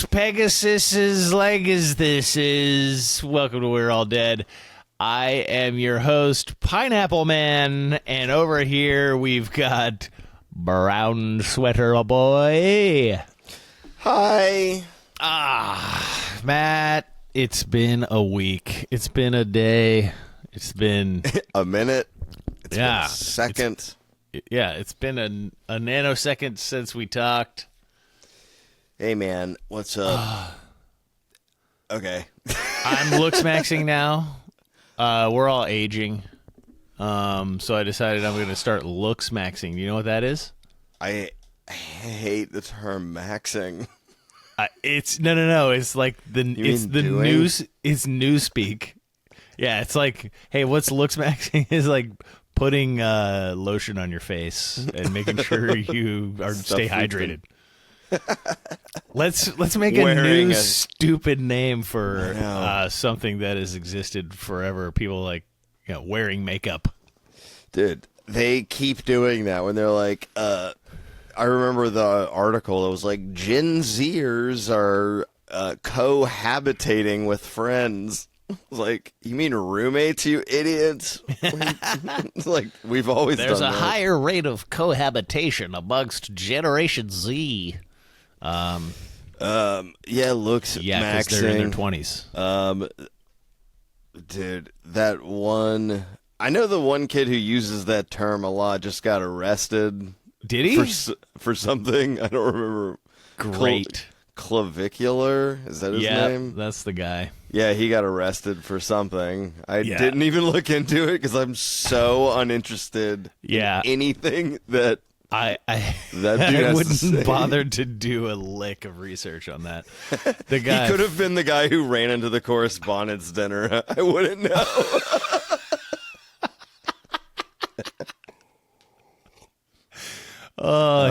whose Pegasus's leg is this is? Welcome to We're All Dead. I am your host, Pineapple Man, and over here we've got Brown Sweater Boy. Hi. Matt, it's been a week. It's been a day. It's been a minute. It's been a second. It's been a nanosecond since we talked. Hey, man, what's up? Okay. I'm Looksmaxxing now. We're all aging. So I decided I'm going to start Looksmaxxing. You know what that is? I hate the term maxing. It's no. It's like it's newspeak. Yeah, it's like, hey, what's Looksmaxxing is like putting lotion on your face and making sure you stay hydrated. Let's make a stupid name for something that has existed forever. People like wearing makeup. Dude, they keep doing that when they're like, I remember the article. It was like Gen Zers are cohabitating with friends. Like, you mean roommates, you idiots? Like, we've always There's done a that. higher rate of cohabitation amongst Generation Z. Looks because they're in their 20s. Dude, that one. I know the one kid who uses that term a lot just got arrested. Did he? For something. I don't remember. Great. Clavicular? Is that his name? Yeah, that's the guy. Yeah, he got arrested for something. I didn't even look into it because I'm so uninterested in anything that I dude wouldn't bother to do a lick of research on that. The guy he could have been the guy who ran into the correspondence dinner. I wouldn't know.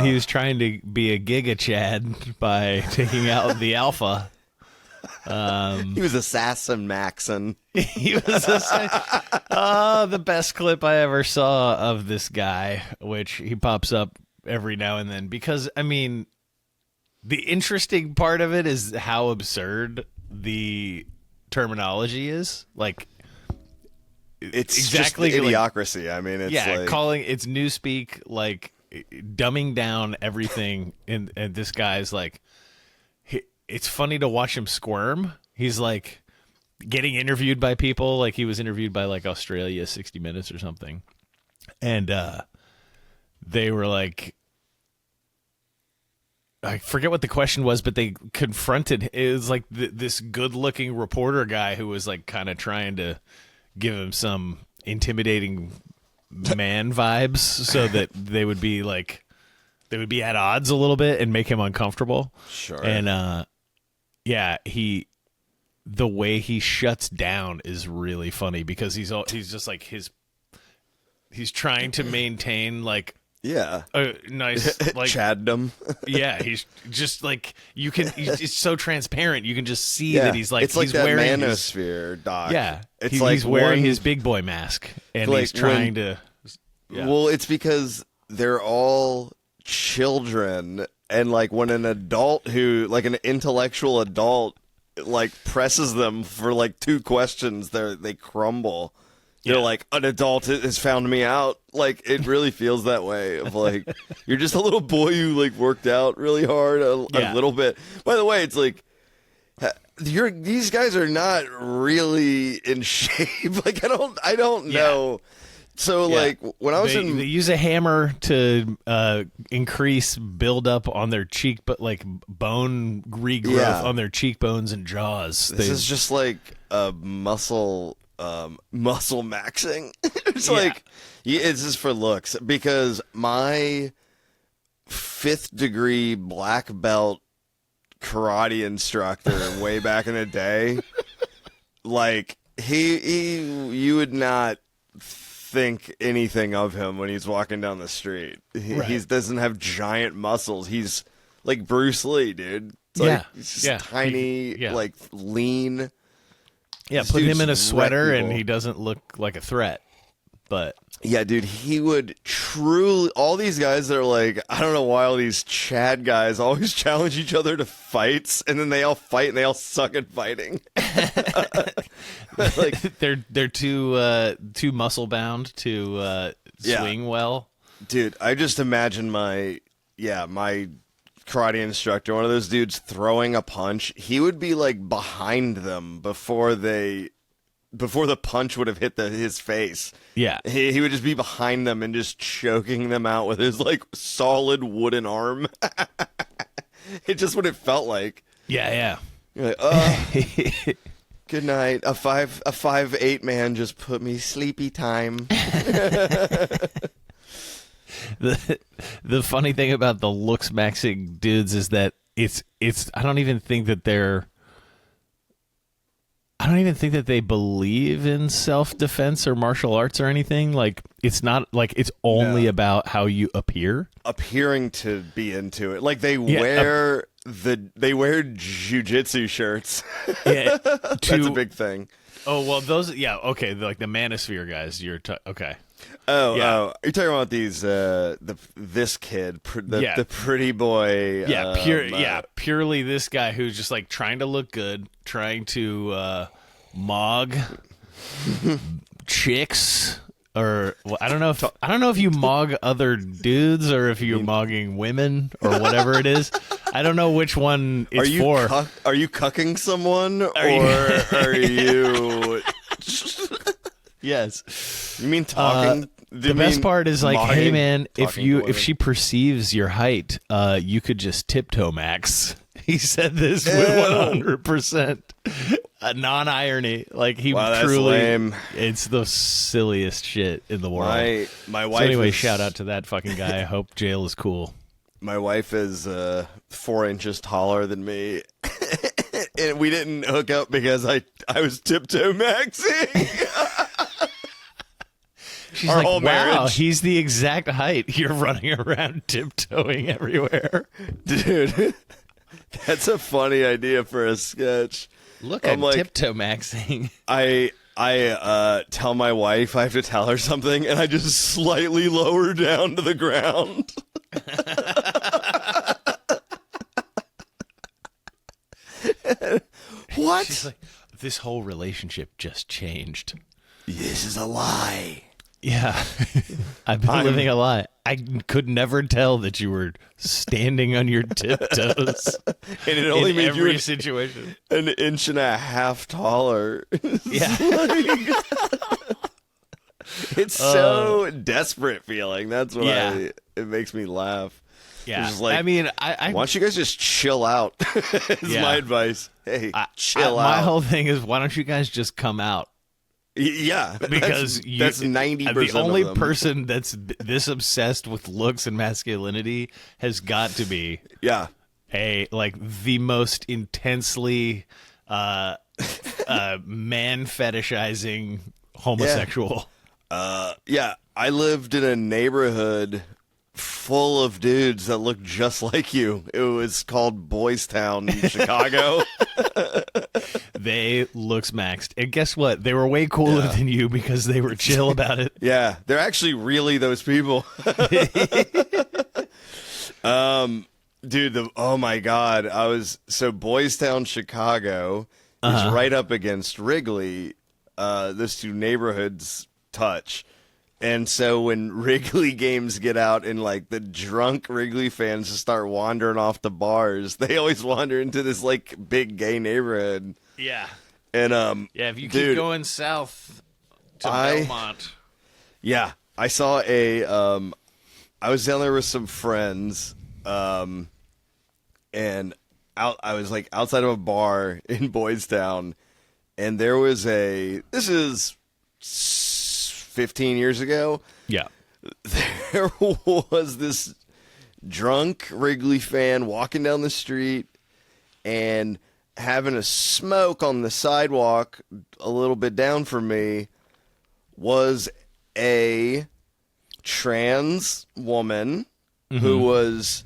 He was trying to be a Gigachad by taking out the alpha. He was assassin Maxon. He was the best clip I ever saw of this guy, which he pops up every now and then. Because, I mean, the interesting part of it is how absurd the terminology is. Like, it's exactly just idiocracy. I mean, it's calling it's newspeak, like dumbing down everything. And this guy's like, it's funny to watch him squirm. He's like getting interviewed by people. Like he was interviewed by like Australia 60 Minutes or something. And they were like, I forget what the question was, but they confronted, it was like this good looking reporter guy who was like kind of trying to give him some intimidating man vibes so that they would be at odds a little bit and make him uncomfortable. Sure. And the way he shuts down is really funny because he's just like he's trying to maintain like a nice like chaddom. Yeah, he's just like it's so transparent. You can just see that he's like it's like he's that wearing manosphere doc. Yeah, it's like he's wearing his big boy mask and he's trying to. Yeah. Well, it's because they're all children, and like when an adult an intellectual adult like presses them for like two questions, they crumble. They're like, an adult has found me out. Like, it really feels that way of like, you're just a little boy who like worked out really hard a little bit. By the way, it's like, these guys are not really in shape. Like, I don't know. So like when I was they use a hammer to increase buildup on their cheek, but like bone regrowth on their cheekbones and jaws. This is just like a muscle maxing. It's like it's just for looks because my 5th degree black belt karate instructor way back in the day, like you would not think anything of him when he's walking down the street. He doesn't have giant muscles. He's like Bruce Lee, dude. It's like he's just tiny, like lean. Yeah, put him in a sweater and he doesn't look like a threat. But yeah, dude, he would truly. All these guys that are like, I don't know why all these Chad guys always challenge each other to fights, and then they all fight and they all suck at fighting. Like they're too muscle bound to swing well. Dude, I just imagine my karate instructor, one of those dudes throwing a punch. He would be like behind them before the punch would have hit his face. Yeah. He would just be behind them and just choking them out with his like solid wooden arm. It's just what it felt like. Yeah. You're like, oh, good night. A 5'8" man just put me sleepy time. The funny thing about the Looksmaxxing dudes is that it's I don't even think that they believe in self-defense or martial arts or anything. Like, it's not like it's only about how you appearing to be into it. Like they wear jiu-jitsu shirts. Yeah, that's a big thing. Oh, well, those, okay, like the Manosphere guys. Okay. You're talking about these this kid, the pretty boy. Purely this guy who's just like trying to look good, trying to mog chicks, or well, I don't know if you mog other dudes or if you're mogging women or whatever it is. I don't know which one it's for. Are you cucking someone or are you? Yes. You mean talking? The best part is like, hey man, if she perceives your height, you could just tiptoe max. He said this with 100% non-irony. Like he truly, lame. It's the silliest shit in the world. My wife. So anyway, shout out to that fucking guy. I hope jail is cool. My wife is 4 inches taller than me, and we didn't hook up because I was tiptoe maxing. She's like, wow, marriage. He's the exact height. You're running around tiptoeing everywhere. Dude, that's a funny idea for a sketch. Look, I'm like, tiptoe maxing. I tell my wife I have to tell her something, and I just slightly lower down to the ground. What? She's like, this whole relationship just changed. This is a lie. Yeah, I've been living a lie. I could never tell that you were standing on your tiptoes. And it only made every you situation an inch and a half taller. Yeah. It's so desperate feeling. That's why it makes me laugh. Yeah, just like, I mean, why don't you guys just chill out? Is my advice. Hey, chill out. My whole thing is, why don't you guys just come out? Yeah, because that's 90%. The only person that's this obsessed with looks and masculinity has got to be the most intensely man fetishizing homosexual. I lived in a neighborhood full of dudes that looked just like you. It was called Boys Town in Chicago. They Looksmaxxed. And guess what? They were way cooler than you because they were chill about it. Yeah, they're actually really those people. Dude, oh my God. Boys Town, Chicago is right up against Wrigley. Those two neighborhoods touch. And so when Wrigley games get out and like the drunk Wrigley fans just start wandering off the bars, they always wander into this like big gay neighborhood. Yeah. And if you keep going south to Belmont. Yeah. I saw I was down there with some friends, and I was like outside of a bar in Boys Town, and there was this is 15 years ago. Yeah. There was this drunk Wrigley fan walking down the street and having a smoke on the sidewalk a little bit down from me was a trans woman who was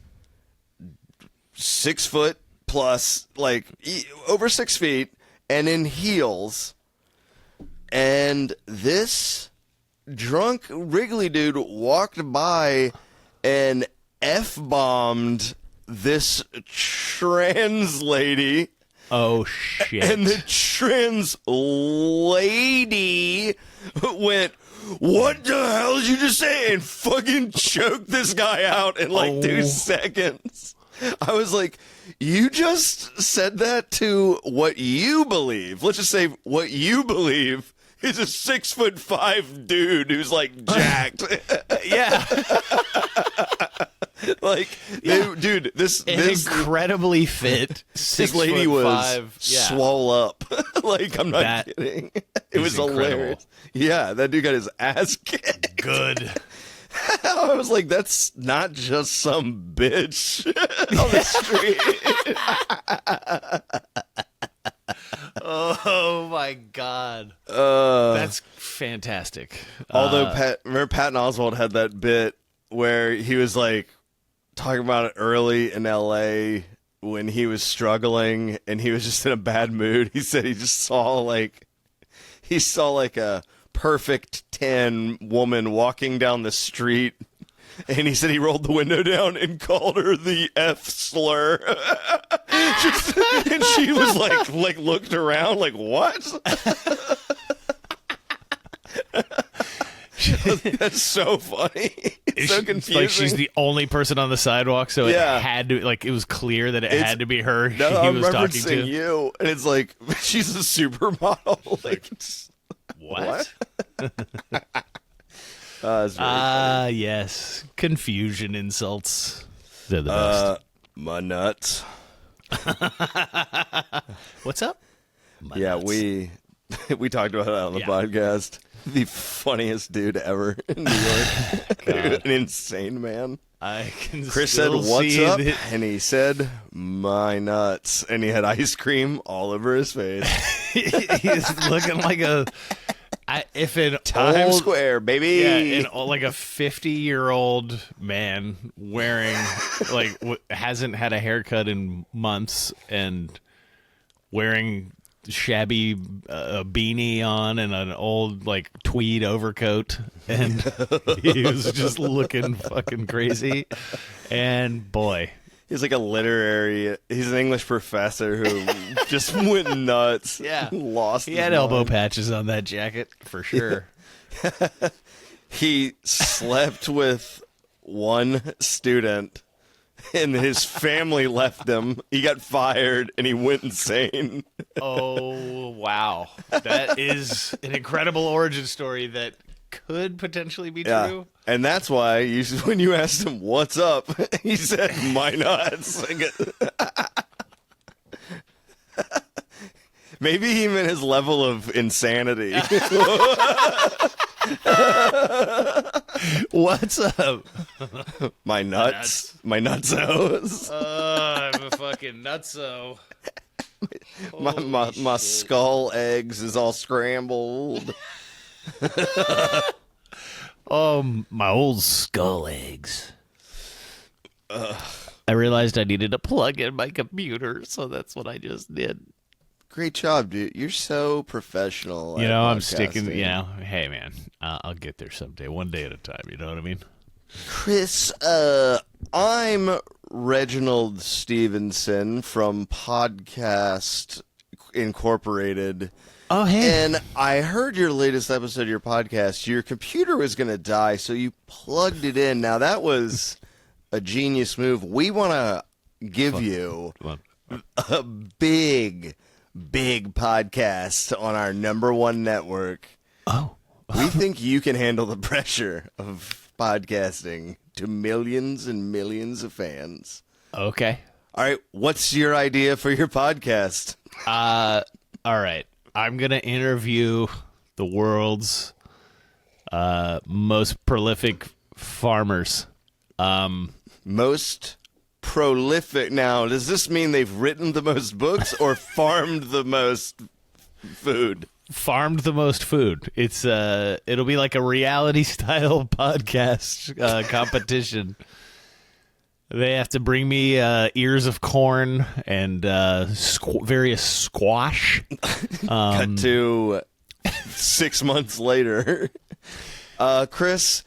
6 foot plus, like over 6 feet, and in heels. And this drunk Wrigley dude walked by and F-bombed this trans lady. Oh, shit. And the trans lady went, "What the hell did you just say?" and fucking choked this guy out in like 2 seconds. I was like, you just said that to what you believe. Let's just say what you believe is a 6'5" dude who's like jacked. Yeah. Like, dude, this incredibly fit. This lady was 6'5", swole up. Like, I'm not kidding. It was hilarious. Yeah, that dude got his ass kicked. Good. I was like, that's not just some bitch on the street. Oh my God. That's fantastic. Although remember Patton Oswalt had that bit where he was like talking about it early in LA when he was struggling and he was just in a bad mood. He said he just saw like a perfect 10 woman walking down the street, and he said he rolled the window down and called her the F slur. And she was like looked around like, what? That's so funny. It's so confusing. Like, she's the only person on the sidewalk, so it had to, like, it was clear that it had to be her he was talking to. You, and it's like, she's a supermodel. Like, what? That's very funny. Yes. Confusion insults. They're the best. My nuts. What's up? Nuts. we talked about it on the podcast. The funniest dude ever in New York. An insane man. Chris said, "What's up?" And he said, "My nuts." And he had ice cream all over his face. He's looking like Times Square, baby. Yeah, like a 50-year-old man wearing, like, hasn't had a haircut in months and wearing shabby beanie on and an old like tweed overcoat, and he was just looking fucking crazy. And boy, he's like he's an English professor who just went nuts. Yeah, lost. He had elbow patches on that jacket for sure. He slept with one student and his family left him. He got fired, and he went insane. Oh, wow. That is an incredible origin story that could potentially be true. And that's why when you asked him, "What's up?" he said, "My nuts." Maybe he meant his level of insanity. What's up? My nuts. My nutsos. I'm a fucking nutso. My skull eggs is all scrambled. Oh, my old skull eggs. I realized I needed to plug in my computer, so that's what I just did. Great job, dude. You're so professional. You know, I'm sticking. Hey, man, I'll get there someday, one day at a time. You know what I mean? Chris, I'm Reginald Stevenson from Podcast Incorporated. Oh, hey. And I heard your latest episode of your podcast. Your computer was going to die, so you plugged it in. Now, that was a genius move. We want to give you a big podcast on our #1 network. Oh. We think you can handle the pressure of podcasting to millions and millions of fans. Okay. All right, what's your idea for your podcast? All right. I'm going to interview the world's most prolific farmers. Most prolific. Now, does this mean they've written the most books or farmed the most food? Farmed the most food. It'll be like a reality style podcast competition. They have to bring me ears of corn and various squash. Cut to 6 months later. Chris,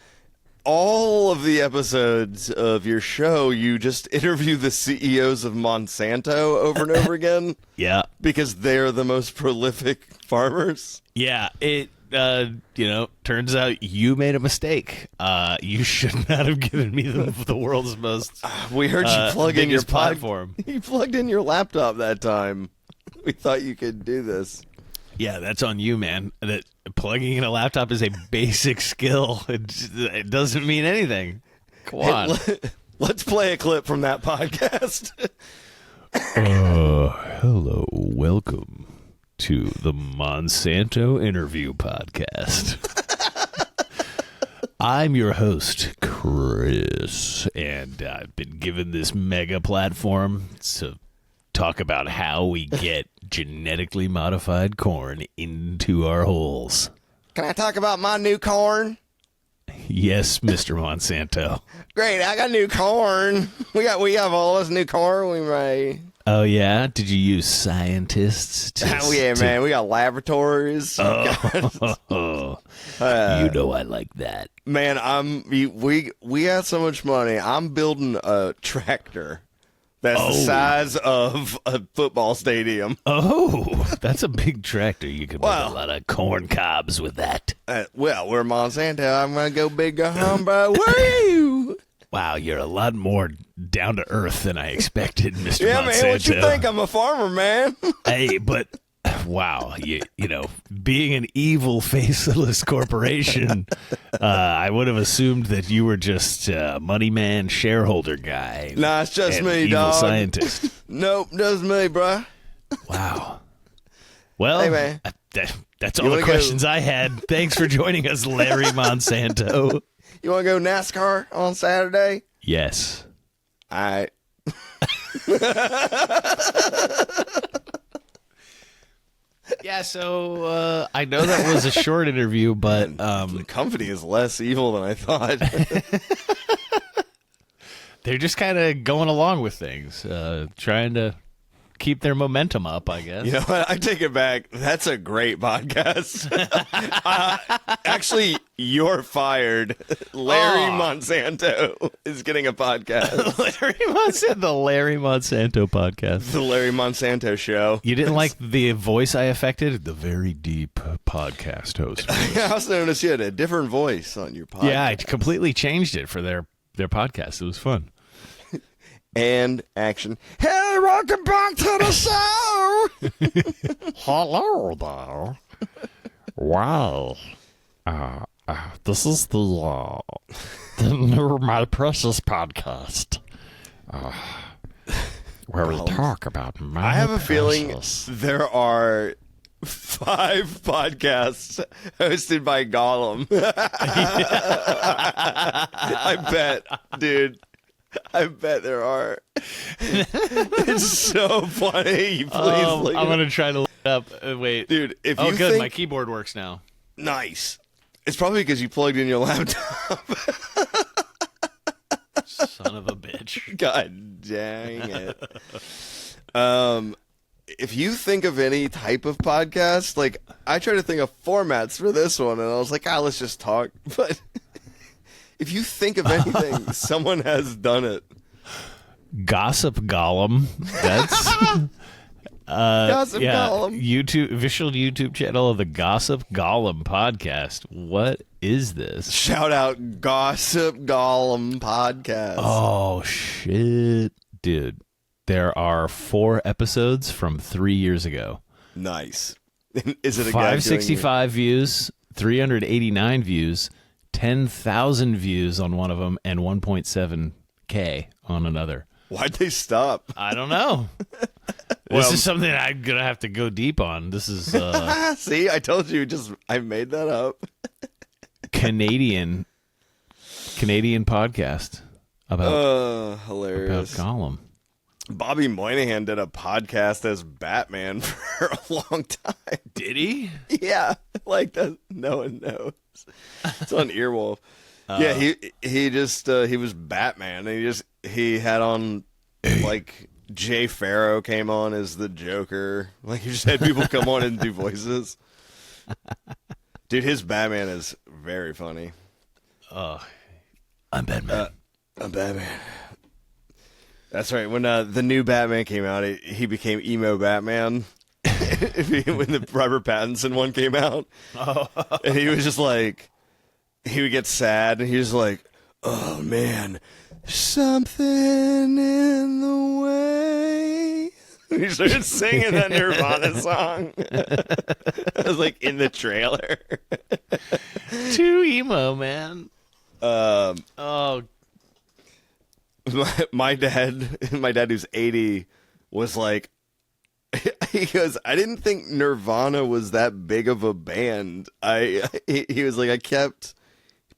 all of the episodes of your show, you just interview the CEOs of Monsanto over and over again. Yeah. Because they're the most prolific farmers. Yeah. It, turns out you made a mistake. You should not have given me the world's most We heard you plug in your platform. You plugged in your laptop that time. We thought you could do this. Yeah, that's on you, man. That plugging in a laptop is a basic skill. It doesn't mean anything. Come on. Let's play a clip from that podcast. Hello. Welcome to the Monsanto Interview Podcast. I'm your host, Chris, and I've been given this mega platform to talk about how we get genetically modified corn into our holes. Can I talk about my new corn? Yes, Mr. Monsanto. Great, I got new corn. We have all this new corn we made. Oh, yeah? Did you use scientists man. We got laboratories. Oh, you know I like that. Man, we had so much money. I'm building a tractor that's the size of a football stadium. Oh, that's a big tractor. You could make a lot of corn cobs with that. We're Monsanto. I'm going to go big, go home, bro. Woo! Wow, you're a lot more down to earth than I expected, Mr. Yeah, Monsanto. man, what you think? I'm a farmer, man. Hey, but wow, you know, being an evil, faceless corporation, I would have assumed that you were just a money man shareholder guy. Nah, it's just me, evil dog. Scientist. Nope, just me, bro. Wow. Well, hey, man. That's all the questions I had. Thanks for joining us, Larry Monsanto. You want to go NASCAR on Saturday? Yes. All right. Yeah, so I know that was a short interview, but the company is less evil than I thought. They're just kind of going along with things, trying to keep their momentum up, I guess. You know what? I take it back. That's a great podcast. Actually, you're fired. Larry Monsanto is getting a podcast. The Larry Monsanto podcast. The Larry Monsanto show. You didn't like the voice I affected? The very deep podcast host. I also noticed you had a different voice on your podcast. Yeah, I completely changed it for their podcast. It was fun. And action. Hey, welcome back to the show. Hello there. Wow. This is the new My Precious podcast, where we talk about my I have a precious. feeling there are 5 podcasts hosted by Gollum. I bet, dude. I bet there are. It's so funny. Please look I'm going to try to look it up. Wait. Dude, if oh, you good. think... My keyboard works now. Nice. It's probably because you plugged in your laptop. Son of a bitch. God dang it. If you think of any type of podcast, like, I try to think of formats for this one, and I was like, let's just talk. But... if you think of anything, someone has done it. Gossip Gollum. That's Gossip Gollum. Official YouTube channel of the Gossip Gollum podcast. What is this? Shout out Gossip Gollum podcast. Oh shit, dude! There are 4 episodes from 3 years ago. Nice. Is it a guy 565 views, 389 views. 10,000 views on one of them and 1.7K on another. Why'd they stop? I don't know. This is something I'm going to have to go deep on. This is see, I told you, I made that up. Canadian podcast about hilarious. about Gollum. Bobby Moynihan did a podcast as Batman for a long time. Did he? Yeah, like that. No one knows. It's on Earwolf. Yeah, he was Batman. And he had on like Jay Farrow came on as the Joker. Like he just had people come on and do voices. Dude, his Batman is very funny. I'm Batman. I'm Batman. That's right. When the new Batman came out, he became emo Batman. When the Robert Pattinson one came out, and he was just like, he would get sad, and he was like, "Oh man, something in the way." And he started singing that Nirvana song. I was like in the trailer. Too emo, man. Oh, my dad who's 80 was like, he goes, I didn't think Nirvana was that big of a band. He was like,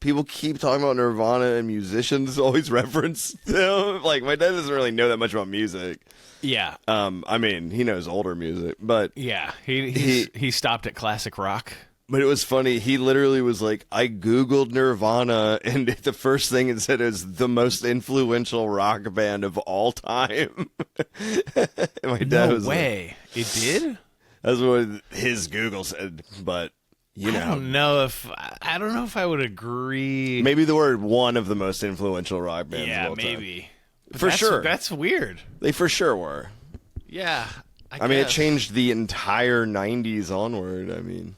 people keep talking about Nirvana and musicians always reference them. Like, my dad doesn't really know that much about music. yeah. I mean, he knows older music, but Yeah. He stopped at classic rock. But it was funny. He literally was like, I Googled Nirvana, and the first thing it said is the most influential rock band of all time. My dad was way. It did? that's what his Google said. But, you know. I don't know if I would agree. Maybe the word one of the most influential rock bands of all time. maybe. But For sure. That's weird. They for sure were. Yeah. I mean, it guess. changed the entire 90s onward. I mean.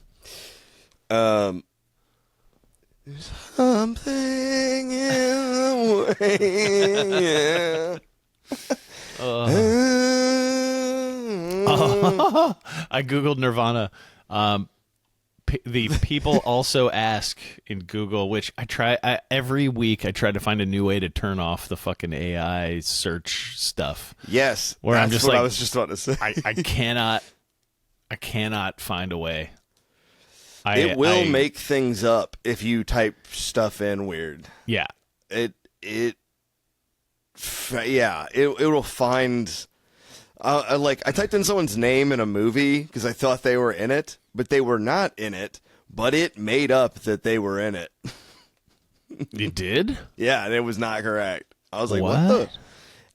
Something in the way. I Googled Nirvana. The people also ask in Google, which every week I try to find a new way to turn off the fucking AI search stuff. Yes, Where I'm that's just what like, I was just about to say. I cannot find a way. It will make things up if you type stuff in weird. Yeah. It will find. I typed in someone's name in a movie because I thought they were in it, but they were not in it. But it made up that they were in it. You did? Yeah, and it was not correct. I was like, What? what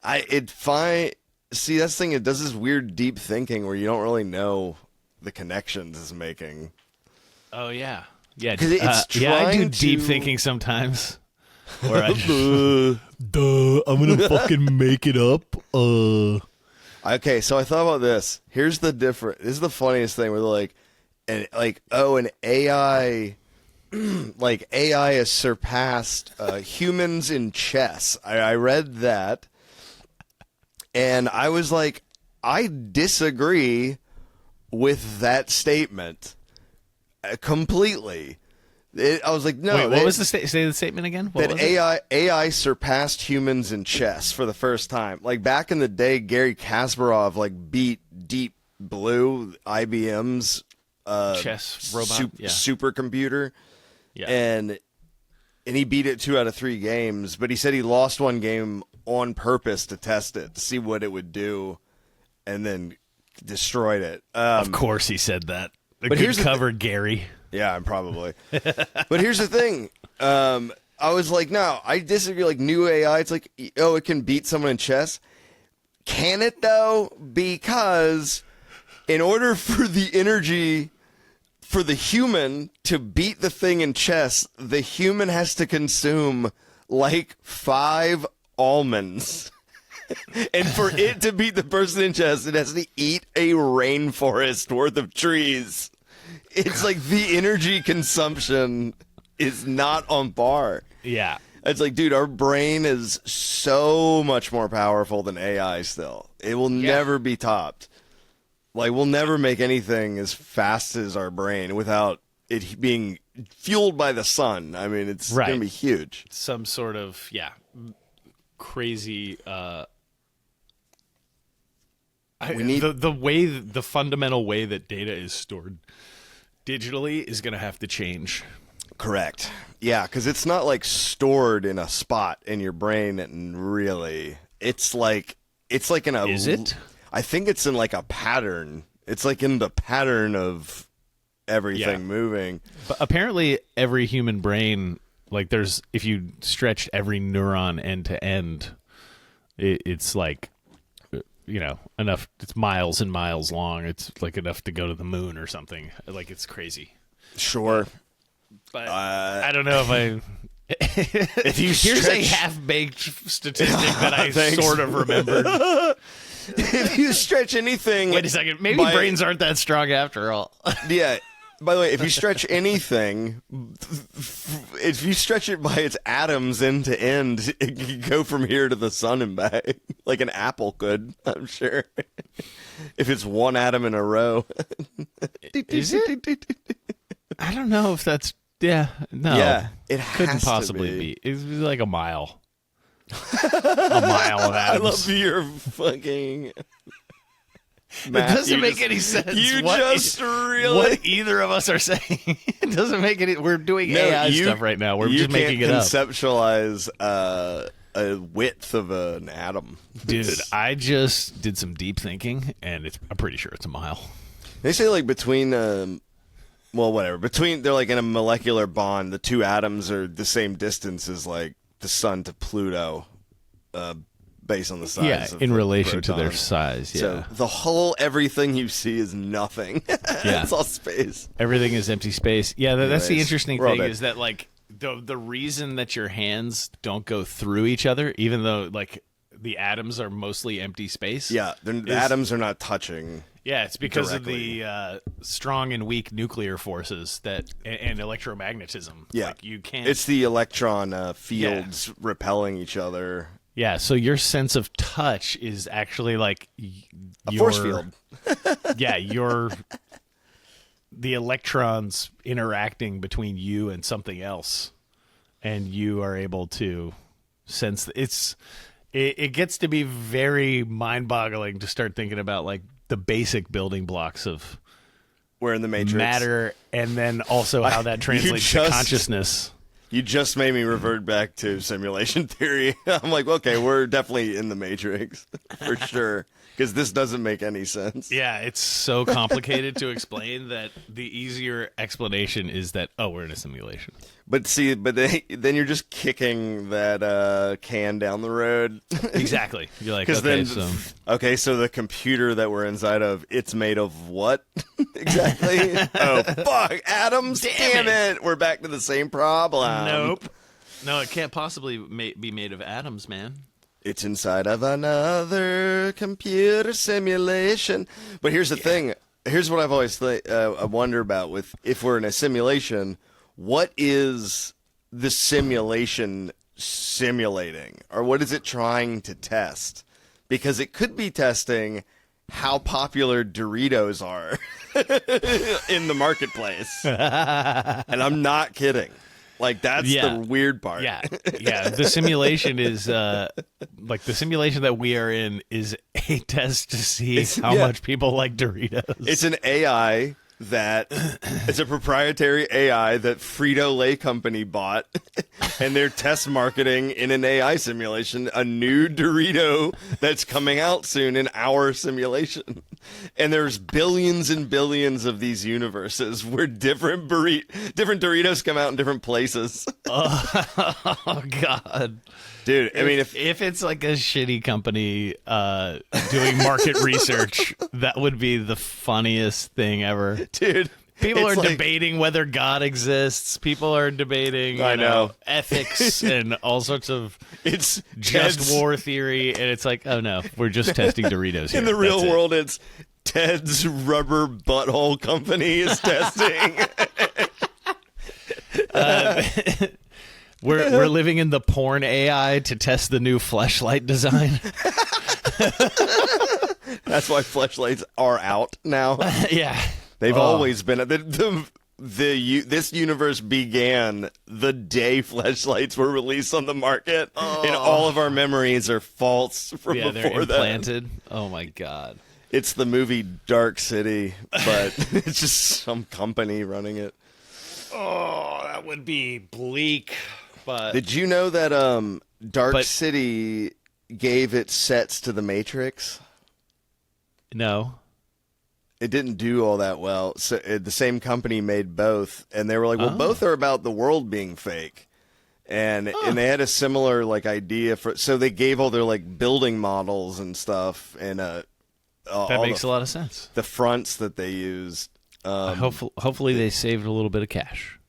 the? See, that's the thing. It does this weird deep thinking where you don't really know the connections it's making. Oh yeah, yeah. 'Cause it's I do trying deep to- thinking sometimes. Where I just, I'm gonna fucking make it up. Okay, so I thought about this. Here's the difference. This is the funniest thing. Where they're like, an AI, like AI has surpassed humans in chess. I read that, and I was like, I disagree with that statement completely. I was like, no. Wait, what was the say the statement again? What That was it? AI surpassed humans in chess for the first time. Like back in the day, Gary Kasparov beat Deep Blue, IBM's Chess robot? Yeah. supercomputer, Yeah. and he beat it 2 out of 3 games. But he said he lost one game on purpose to test it to see what it would do, and then destroyed it. Of course, he said that. But here's the cover, Gary. Yeah, I'm probably. But here's the thing. I was like, no, I disagree. Like new AI, it's like, it can beat someone in chess. Can it though? Because in order for the energy for the human to beat the thing in chess, the human has to consume like 5 almonds. And for it to beat the person in chess, it has to eat a rainforest worth of trees. It's like the energy consumption is not on par. Yeah. It's like, dude, our brain is so much more powerful than AI still. It will never be topped. Like, we'll never make anything as fast as our brain without it being fueled by the sun. I mean, it's going to be huge. Some sort of, crazy... We need the fundamental way that data is stored digitally is going to have to change. Correct. Yeah, because it's not like stored in a spot in your brain, and really, it's like in a. Is it? I think it's in like a pattern. It's like in the pattern of everything moving. But apparently, every human brain, like if you stretched every neuron end to end, it's like, enough. It's miles and miles long. It's like enough to go to the moon or something. Like, it's crazy. Sure. But I don't know if I. If you here's a half-baked statistic that I sort of remembered. If you stretch anything, wait a second, maybe brains aren't that strong after all. Yeah. By the way, if you stretch anything, if you stretch it by its atoms end to end, it can go from here to the sun and back, like an apple could, I'm sure. If it's one atom in a row. Is it? I don't know if that's... Yeah, no. Yeah, it couldn't possibly be. It was like a mile. A mile of atoms. I love your fucking... Math, it doesn't make any sense. You what either of us are saying. It doesn't make any. We're doing AI stuff right now. We're just making it up. You can't conceptualize a width of an atom, dude. I just did some deep thinking, and I'm pretty sure it's a mile. They say like between they're like in a molecular bond. The two atoms are the same distance as like the sun to Pluto. Based on the size of in the relation to their proton. size, So the whole everything you see is nothing. Yeah. It's all space. Everything is empty space. Yeah, that's the Anyways, interesting thing is that like the reason that your hands don't go through each other, even though like the atoms are mostly empty space. Yeah, the atoms are not touching. Yeah, it's because directly. of the strong and weak nuclear forces and electromagnetism. Yeah, like you can't. It's the electron fields repelling each other. Yeah, so your sense of touch is actually like A force field. Yeah, the electrons interacting between you and something else, and you are able to sense. It gets to be very mind-boggling to start thinking about like the basic building blocks of We're in the Matrix. matter, and then also how that translates to consciousness. You just made me revert back to simulation theory. I'm like, okay, we're definitely in the Matrix for sure, because this doesn't make any sense. Yeah, it's so complicated to explain that the easier explanation is that, we're in a simulation. But see, then you're just kicking that can down the road. Exactly. You're like, so the computer that we're inside of, it's made of what exactly? Oh, fuck, atoms. Damn it. We're back to the same problem. Nope. No, it can't possibly be made of atoms, man. It's inside of another computer simulation. But here's the thing. Here's what I've always I wonder about with if we're in a simulation. What is the simulation simulating? Or what is it trying to test? Because it could be testing how popular Doritos are in the marketplace. And I'm not kidding. Like, that's the weird part. Yeah. The simulation is, like, the simulation that we are in is a test to see how much people like Doritos. It's an AI that it's a proprietary AI that Frito-Lay company bought, and they're test marketing in an AI simulation a new Dorito that's coming out soon in our simulation. And there's billions and billions of these universes where different Doritos come out in different places. Oh God. Dude, I mean, if it's like a shitty company doing market research, that would be the funniest thing ever. Dude, people are debating whether God exists. People are debating, ethics and all sorts of just war theory. And it's like, oh no, we're just testing Doritos here. In the real world, it's Ted's rubber butthole company is testing. We're living in the porn AI to test the new fleshlight design. That's why fleshlights are out now. Yeah, they've always been. This universe began the day fleshlights were released on the market, and all of our memories are false from before they're implanted. then. Oh my God! It's the movie Dark City, but it's just some company running it. Oh, that would be bleak. But did you know that Dark City gave its sets to the Matrix? No. It didn't do all that well. So the same company made both, and they were like, well, both are about the world being fake. And they had a similar like idea for, so they gave all their like building models and stuff, and that makes a lot of sense. The fronts that they used. Hopefully they saved a little bit of cash.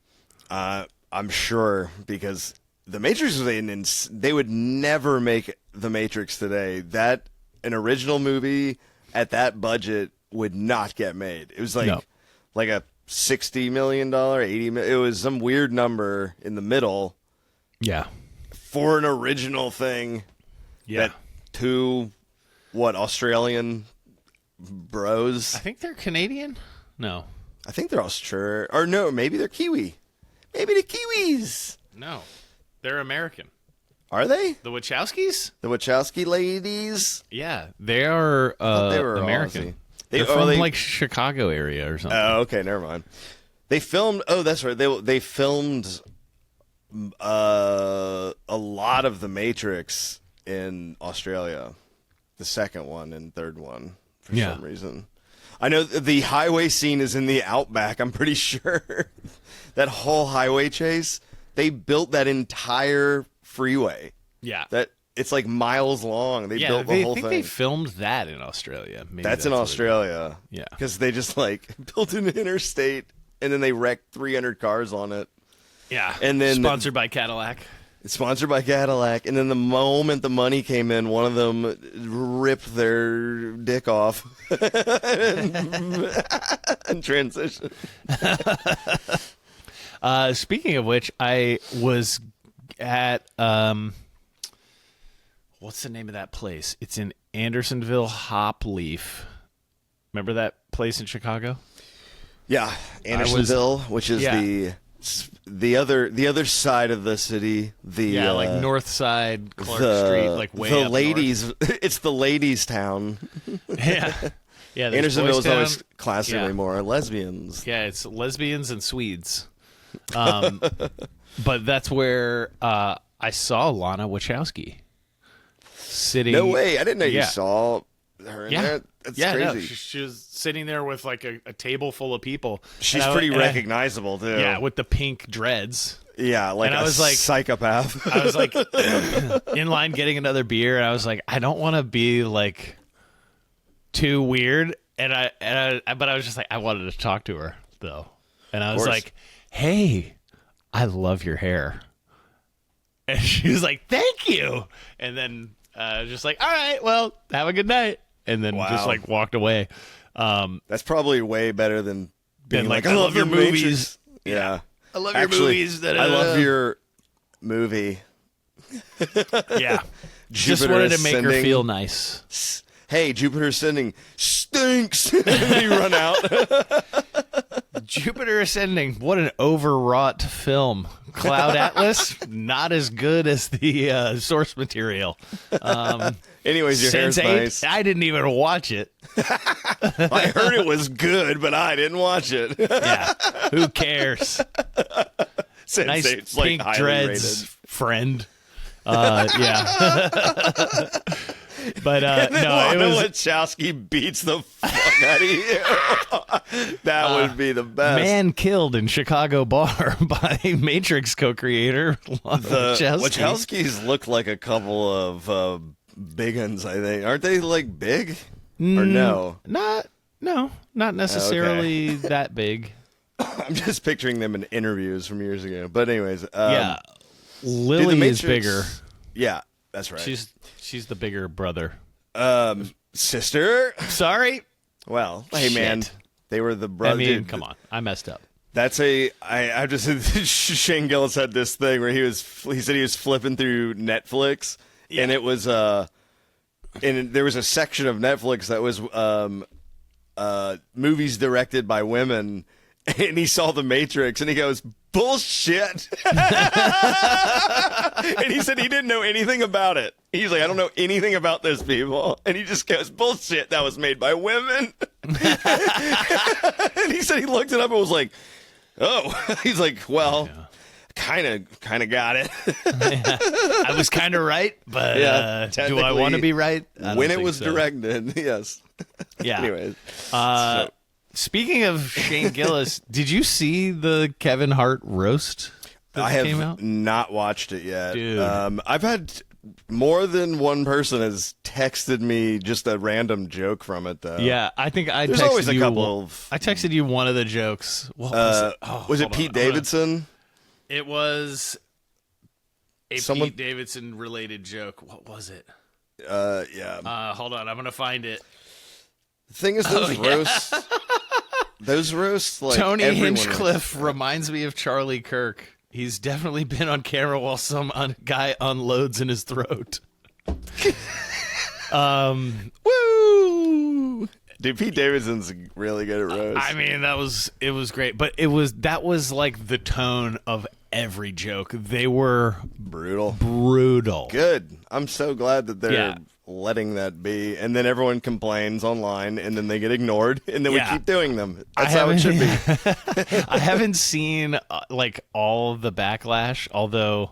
I'm sure, because The Matrix was they would never make The Matrix today. That an original movie at that budget would not get made. It was like a $60 million, $80 million. It was some weird number in the middle. Yeah. For an original thing. Yeah. That two, Australian bros? I think they're Canadian. No. I think they're Australian. Or no, maybe they're Kiwi. Maybe the Kiwis. No. They're American. Are they? The Wachowskis? The Wachowski ladies? Yeah. They are they were American. Aussie. They're from like Chicago area or something. Oh, okay, never mind. They filmed. Oh, that's right. They filmed a lot of The Matrix in Australia, the second one and third one for some reason. I know the highway scene is in the outback. I'm pretty sure that whole highway chase. They built that entire freeway. Yeah. That it's like miles long. They built the whole thing. I think they filmed that in Australia. Maybe that's in Australia. Yeah. Because they just like built an interstate and then they wrecked 300 cars on it. Yeah. And then sponsored by Cadillac. It's sponsored by Cadillac. And then the moment the money came in, one of them ripped their dick off and transitioned. Speaking of which, I was at what's the name of that place? It's in Andersonville, Hopleaf. Remember that place in Chicago? Yeah, Andersonville, which is the other side of the city. Like North Side, Clark Street, like way the up ladies. north. It's the ladies' town. Yeah. Yeah, Andersonville is always classically more lesbians. Yeah, it's lesbians and Swedes. But that's where I saw Lana Wachowski sitting. No way! I didn't know you saw her in there. That's crazy. No, she was sitting there with like a table full of people. She's pretty recognizable too. Yeah, with the pink dreads. Yeah, like I was like psychopath. I was like in line getting another beer, and I was like, I don't want to be like too weird, but I was just like, I wanted to talk to her though, and I was like, hey, I love your hair. And she was like, thank you. And then just like, all right, well, have a good night. And then just like walked away. That's probably way better than being like, I love your movies. Yeah. I love your movies. I love your movie. Yeah. Just wanted to make her feel nice. Hey, Jupiter Ascending stinks. And then you run out. Jupiter Ascending, what an overwrought film. Cloud Atlas, not as good as the source material. Anyways, your hair's nice. I didn't even watch it. I heard it was good, but I didn't watch it. Yeah, who cares? Sense8's nice pink like dreads, rated. Friend. Yeah. But no, it was Wachowski beats the fuck out of you. That would be the best. Man killed in Chicago bar by Matrix co-creator Wachowski. Wachowskis look like a couple of big uns, I think. Aren't they like big? Or no? Not necessarily that big. I'm just picturing them in interviews from years ago. But anyways, yeah, Lily is bigger. Yeah, that's right. She's the bigger brother. Sister. Sorry. Well, hey man, they were the brothers. I mean, come on, I messed up. That's I just Shane Gillis had this thing where he said he was flipping through Netflix, and it was and there was a section of Netflix that was movies directed by women, and he saw The Matrix, and he goes, bullshit. And he said he didn't know anything about it. He's like, I don't know anything about this, people. And he just goes, bullshit, that was made by women. And he said he looked it up and was like, oh. He's like, well, kind of got it. I was kind of right, but do I want to be right? When it was directed, yes. Yeah. Anyways. Speaking of Shane Gillis, did you see the Kevin Hart roast that came out? Not watched it yet. Dude. I've had more than one person has texted me just a random joke from it, though. Yeah, I think There's always a couple of... I texted you one of the jokes. What was it? Was it Pete Davidson? It was a Someone- Pete Davidson related joke. What was it? Yeah. Hold on, I'm gonna find it. The thing is, those roasts, like Tony everyone Hinchcliffe reminds me of Charlie Kirk. He's definitely been on camera while some guy unloads in his throat. Woo! Dude, Pete Davidson's really good at roast. I mean, it was great, but that was like the tone of every joke. They were brutal. brutal. Good. I'm so glad that they're Yeah. letting that be. And then everyone complains online, and then they get ignored, and then Yeah. we keep doing them. That's how it should be. I haven't seen like all of the backlash, although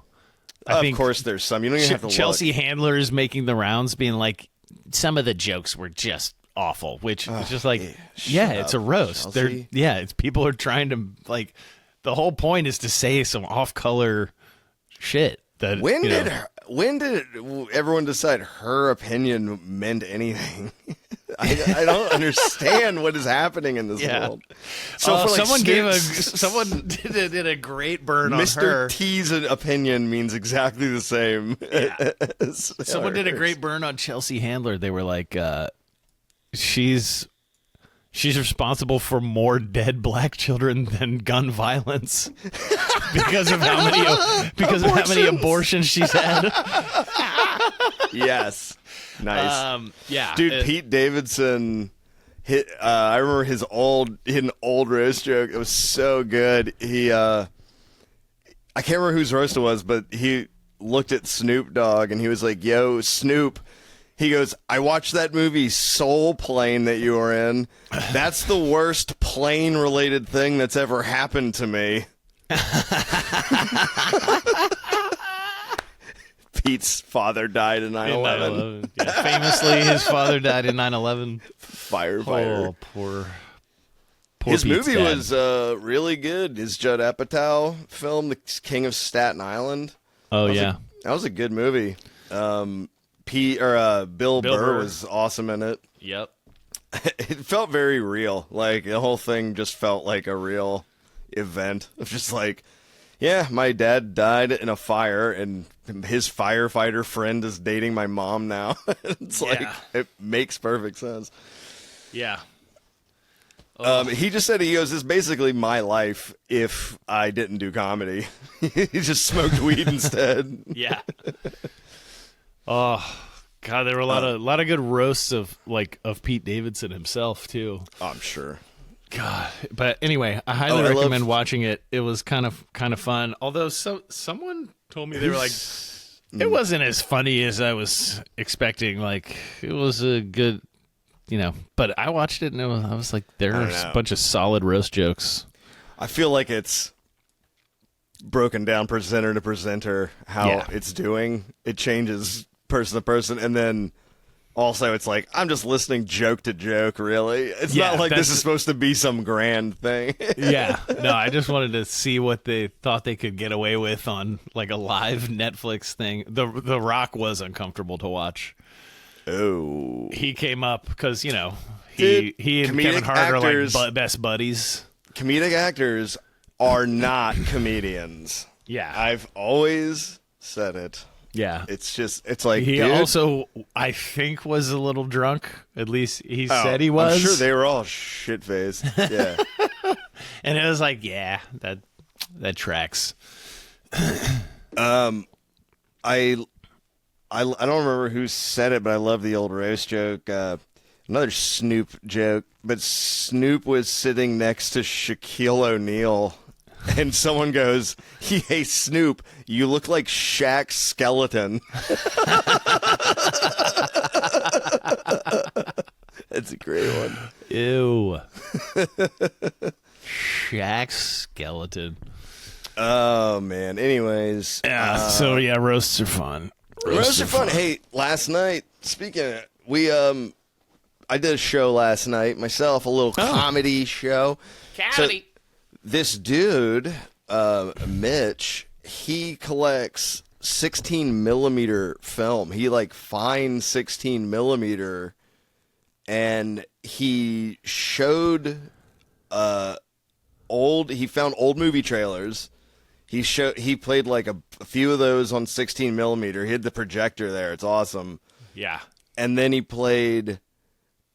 I think Of course, there's some. You don't even have to Chelsea look. Handler is making the rounds, being like, some of the jokes were just awful, which is just like, yeah, shut it's up, a roast. Chelsea. It's people are trying to like, the whole point is to say some off-color shit. That When you did know, when did everyone decide her opinion meant anything? I don't understand what is happening in this Yeah. world. So for, like, someone did a great burn on Mr. her. T's opinion means exactly the same. as Someone did a hers. great burn on Chelsea Handler. They were like, she's responsible for more dead black children than gun violence because of how many abortions she's had. Yes, nice. Yeah, Dude, Pete Davidson hit. I remember hit an old roast joke. It was so good. I can't remember whose roast it was, but he looked at Snoop Dogg and he was like, "Yo, Snoop." He goes, "I watched that movie Soul Plane that you were in. That's the worst plane-related thing that's ever happened to me." Pete's father died in 9/11. Yeah, famously, his father died in 9/11. Firefighter. Oh, poor His Pete's movie dad. was really good. His Judd Apatow film, The King of Staten Island. Oh yeah. That was a good movie. Bill Burr Burr. was awesome in it. Yep. It felt very real. Like, the whole thing just felt like a real event. Of just like, yeah, my dad died in a fire, and his firefighter friend is dating my mom now. It's like, Yeah. it makes perfect sense. Yeah. He just said, he goes, "This is basically my life if I didn't do comedy." He just smoked weed instead. Yeah. Oh God, there were a lot of good roasts of Pete Davidson himself too. I'm sure. God, but anyway, I highly recommend watching it. It was kind of fun. Although someone told me they were like, it wasn't as funny as I was expecting. Like, it was a good, But I watched it and I was like, there's a bunch of solid roast jokes. I feel like it's broken down presenter to presenter how it's doing. It changes person to person, and then also it's like, I'm just listening joke to joke, really. It's not like this is supposed to be some grand thing. Yeah. No, I just wanted to see what they thought they could get away with on like a live Netflix thing. The Rock was uncomfortable to watch. Oh. He came up because, he and comedic Kevin Hart actors- are like best buddies. Comedic actors are not comedians. Yeah. I've always said it. Yeah. It's like, He dude, also, I think, was a little drunk. At least he said he was. I'm sure they were all shit-faced. Yeah. And it was like, yeah, that tracks. I don't remember who said it, but I love the old roast joke. Another Snoop joke, but Snoop was sitting next to Shaquille O'Neal, and someone goes, "Hey, Snoop, you look like Shaq's skeleton." That's a great one. Ew. Shaq's skeleton. Oh, man. Anyways. Yeah. So, yeah, roasts are fun. Roasts are fun. Hey, last night, speaking of, I did a show last night myself, a little comedy show. Comedy. So, this dude, Mitch, he collects 16 millimeter film. He finds 16 millimeter, and he showed he found old movie trailers. He played like a few of those on 16 millimeter. He had the projector there. It's awesome. Yeah. And then he played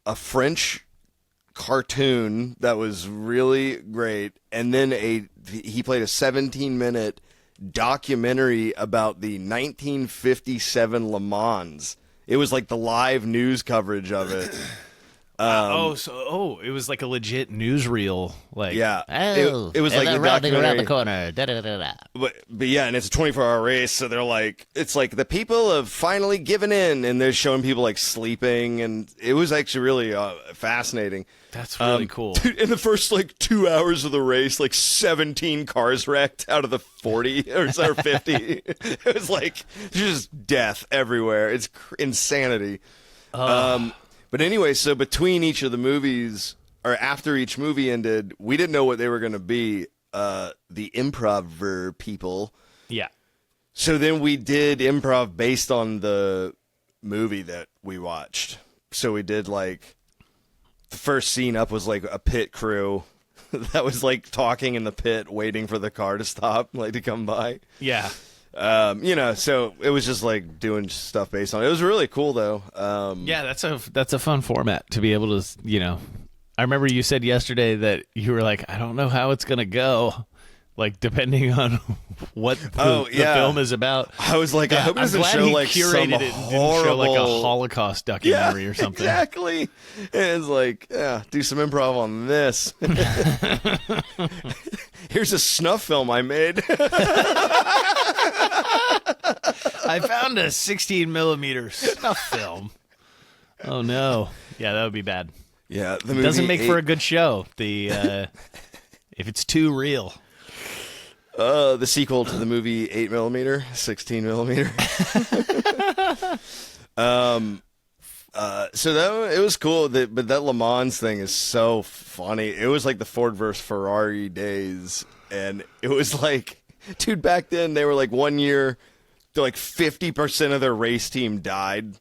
a French cartoon that was really great. And then he played a 17-minute documentary about the 1957 Le Mans. It was like the live news coverage of it. It was like a legit newsreel. Like, Yeah. Oh, It was like the rounding around the documentary. corner. Da-da-da-da-da. But yeah, and it's a 24-hour race, so they're like, it's like the people have finally given in, and they're showing people like sleeping, and it was actually really fascinating. that's really cool. Dude, in the first like 2 hours of the race, like 17 cars wrecked out of the 40 or 50. It was like just death everywhere. It's insanity. But anyway, so between each of the movies, or after each movie ended, we didn't know what they were going to be. The improv people. Yeah. So then we did improv based on the movie that we watched. So we did like the first scene up was like a pit crew that was like talking in the pit, waiting for the car to stop, like to come by. Yeah. So it was just like doing stuff based on it. It was really cool though. Yeah, that's a fun format to be able to, I remember you said yesterday that you were like, I don't know how it's going to go, like depending on what the film is about. I was like, I hope it I'm doesn't glad show he like curated some it and didn't horrible show like a Holocaust documentary or something. Exactly. And it's like, yeah, do some improv on this. Here's a snuff film I made. I found a 16 millimeter snuff film. Oh no. Yeah, that would be bad. Yeah, the It movie doesn't make for a good show. The if it's too real. the sequel to the movie 8 millimeter, 16 millimeter. So it was cool. But that Le Mans thing is so funny. It was like the Ford versus Ferrari days, and it was like, dude, back then they were like 1 year, like 50% of their race team died,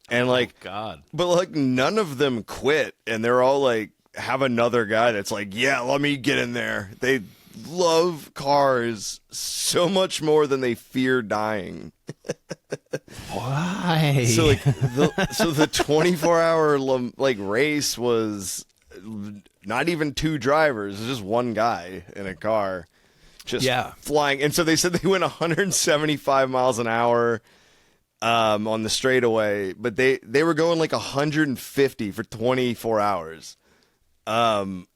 and like, God. but like none of them quit, and they're all like have another guy that's like, yeah, let me get in there. They love cars so much more than they fear dying. Why? So like the 24-hour like race was not even two drivers, it was just one guy in a car just flying. And so they said they went 175 miles an hour on the straightaway, but they were going like 150 for 24 hours. And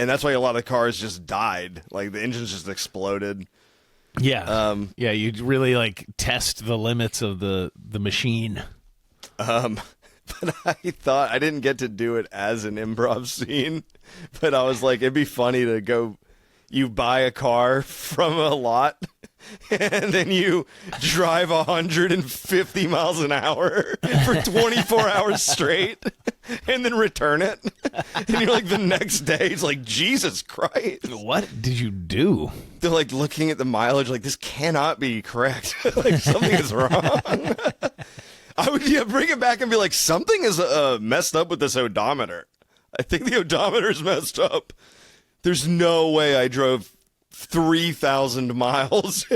that's why a lot of cars just died. Like the engines just exploded. Yeah. Yeah, you'd really like test the limits of the machine. But I thought I didn't get to do it as an improv scene, but I was like, it'd be funny to go, you buy a car from a lot and then you drive 150 miles an hour for 24 hours straight and then return it. And you're like, the next day, it's like, Jesus Christ. What did you do? They're like looking at the mileage, like, this cannot be correct. Like, something is wrong. I would bring it back and be like, something is messed up with this odometer. I think the odometer's messed up. There's no way I drove 3,000 miles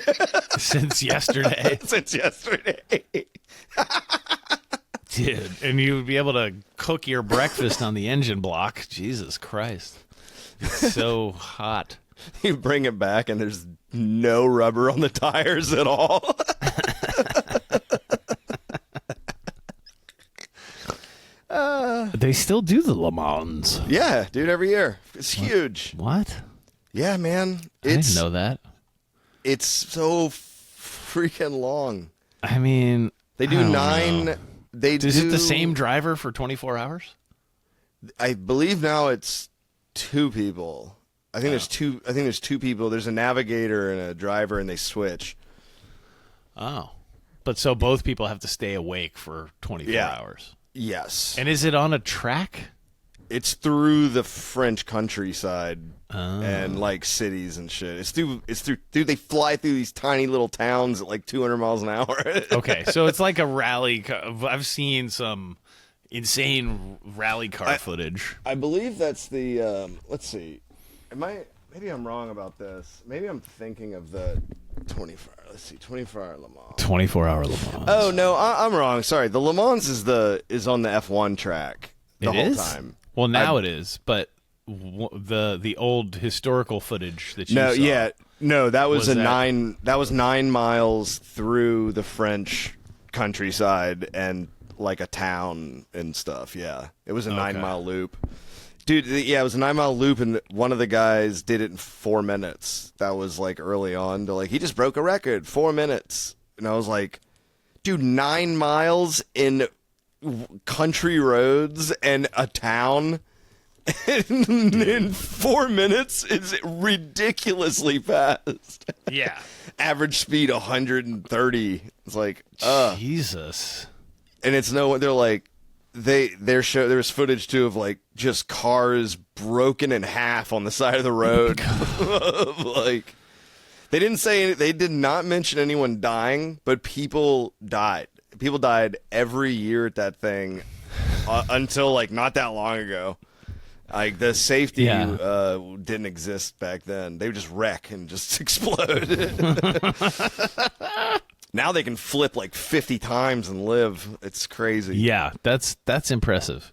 Since yesterday. since yesterday. Dude, and you would be able to cook your breakfast on the engine block. Jesus Christ. It's so hot. You bring it back and there's no rubber on the tires at all. They still do the Le Mans. Yeah, dude, every year. It's huge. What? Yeah, man. I didn't know that. It's so freaking long. I mean, They do I don't 9. know. They Is do it the same driver for 24 hours? I believe now it's 2 people. I think there's 2. I think there's 2 people. There's a navigator and a driver, and they switch. Oh. But so both people have to stay awake for 24 Yeah. hours. Yes, And is it on a track? it's through the French countryside Oh. and like cities and shit. It's through. Dude, they fly through these tiny little towns at like 200 miles an hour. Okay, so it's like a rally. I've seen some insane rally car footage. I believe that's the. Let's see. Am I maybe I'm wrong about this. Maybe I'm thinking of the 24. Let's see, 24-hour Le Mans. 24-hour Le Mans. Oh no, I'm wrong. Sorry, the Le Mans is on the F1 track the whole time. Well, now it is, but the old historical footage that you saw. No, that was Was that- 9. That was 9 miles through the French countryside and like a town and stuff. Yeah, it was a 9-mile loop. Dude, it was a 9-mile loop, and one of the guys did it in 4 minutes. That was like early on. He just broke a record, 4 minutes, and I was like, dude, 9 miles in country roads and a town in 4 minutes is ridiculously fast. Yeah. Average speed 130. It's like, Jesus. and it's they're like. There's footage too of like just cars broken in half on the side of the road. Like they did not mention anyone dying, but people died. People died every year at that thing until like not that long ago. Like the safety didn't exist back then. They would just wreck and just explode. Now they can flip like 50 times and live. It's crazy. Yeah, that's impressive.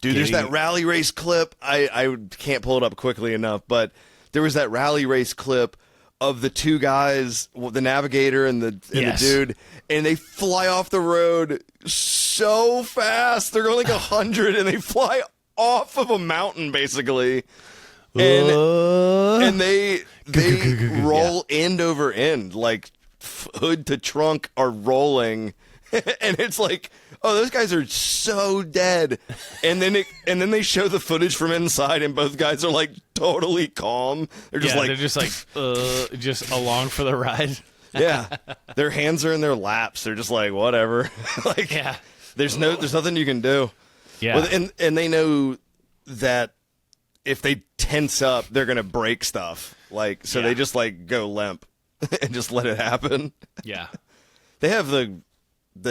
Dude, there's that rally race clip. I can't pull it up quickly enough, but there was that rally race clip of the two guys, the navigator and the dude, and they fly off the road so fast. They're going like 100, and they fly off of a mountain basically, and they roll end over end, like hood to trunk are rolling, and it's like, oh, those guys are so dead. And then they show the footage from inside, and both guys are like totally calm. They're just just along for the ride. Yeah, their hands are in their laps. They're just like, whatever. Like, there's nothing you can do. Yeah, well, and they know that if they tense up, they're gonna break stuff. Like, so they just like go limp and just let it happen. Yeah, they have the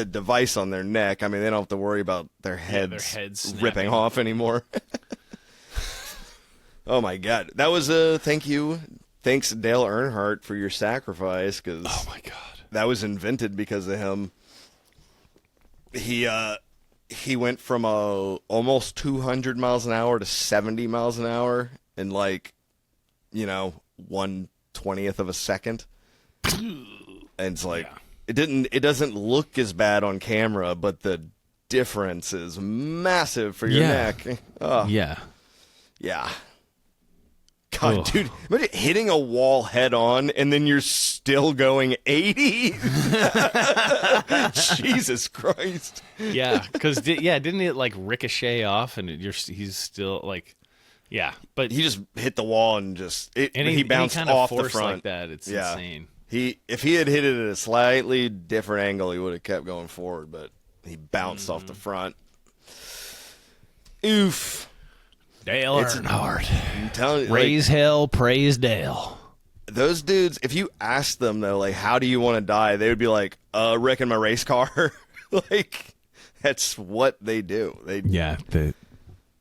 device on their neck. I mean, they don't have to worry about their heads ripping off anymore. Oh my God, that was a thank you. Thanks, Dale Earnhardt, for your sacrifice, because oh my God, that was invented because of him. He went from almost 200 miles an hour to 70 miles an hour in like, 1/20th of a second. And it's like it doesn't look as bad on camera, but the difference is massive for your neck. Oh. Yeah. God, dude, imagine hitting a wall head on and then you're still going 80. Jesus Christ. Yeah, because didn't it like ricochet off and he's still like, but he just hit the wall and he bounced any kind off of the force front like that. It's insane. If he had hit it at a slightly different angle, he would have kept going forward, but he bounced off the front. Oof. Dale Earnhardt. I'm telling you, Raise hell, praise Dale. Those dudes, if you ask them though, like, how do you want to die? They would be like, wrecking my race car. Like, that's what they do.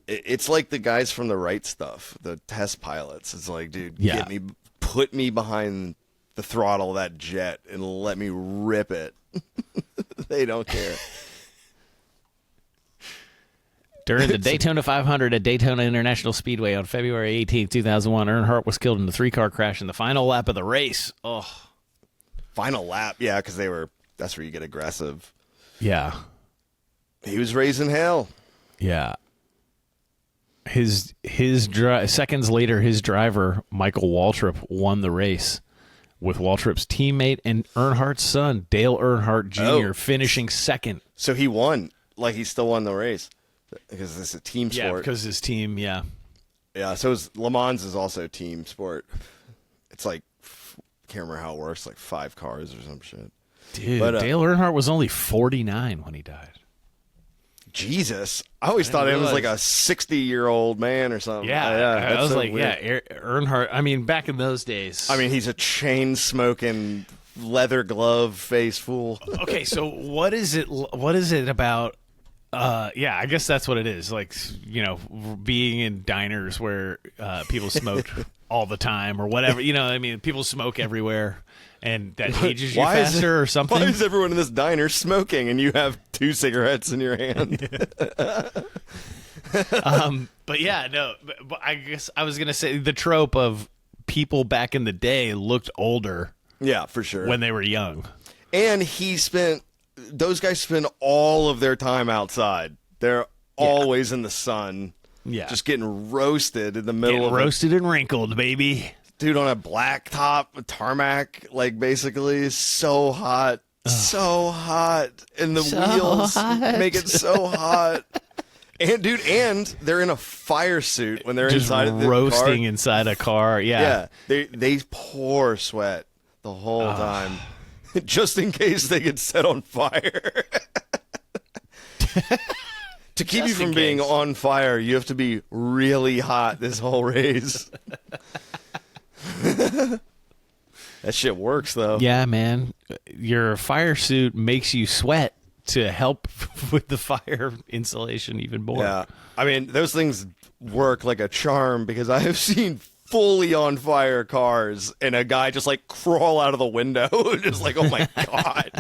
It's like the guys from the Right Stuff, the test pilots. It's like, dude, put me behind the throttle of that jet and let me rip it. They don't care. During the Daytona 500 at Daytona International Speedway on February 18, 2001, Earnhardt was killed in a 3-car crash in the final lap of the race. Oh, final lap, because that's where you get aggressive. Yeah, he was raising hell. Yeah. His seconds later, his driver Michael Waltrip won the race, with Waltrip's teammate and Earnhardt's son Dale Earnhardt Jr. finishing second. So he won, like he still won the race. Because it's a team sport. Yeah, because his team, Yeah, so Le Mans is also a team sport. It's like, I can't remember how it works, like 5 cars or some shit. Dude, Dale Earnhardt was only 49 when he died. Jesus. I always thought he was like a 60-year-old man or something. Yeah, I was so like, weird. Earnhardt, I mean, back in those days. I mean, he's a chain-smoking, leather glove face fool. Okay, so what is it about... I guess that's what it is. Like, being in diners where people smoked all the time or whatever. You know, I mean, people smoke everywhere, and that ages you Why is faster or something. Why is everyone in this diner smoking and you have 2 cigarettes in your hand? But yeah, no. But I guess I was gonna say the trope of people back in the day looked older Yeah, for sure. when they were young. And those guys spend all of their time outside. They're always in the sun. Yeah, Just getting roasted in the middle getting of roasted and wrinkled, baby. dude on a black top tarmac, like basically so hot. So hot. And the wheels make it so hot. And dude, they're in a fire suit when they're Just inside of the roasting car. inside a car. Yeah. Yeah. They pour sweat the whole time. Just in case they get set on fire. To keep you Just from in being case. on fire, you have to be really hot this whole race. That shit works, though. Yeah, man. Your fire suit makes you sweat to help with the fire insulation even more. Yeah. I mean, those things work like a charm because I have seen fully on fire cars and a guy just like crawl out of the window. Just like, oh my God.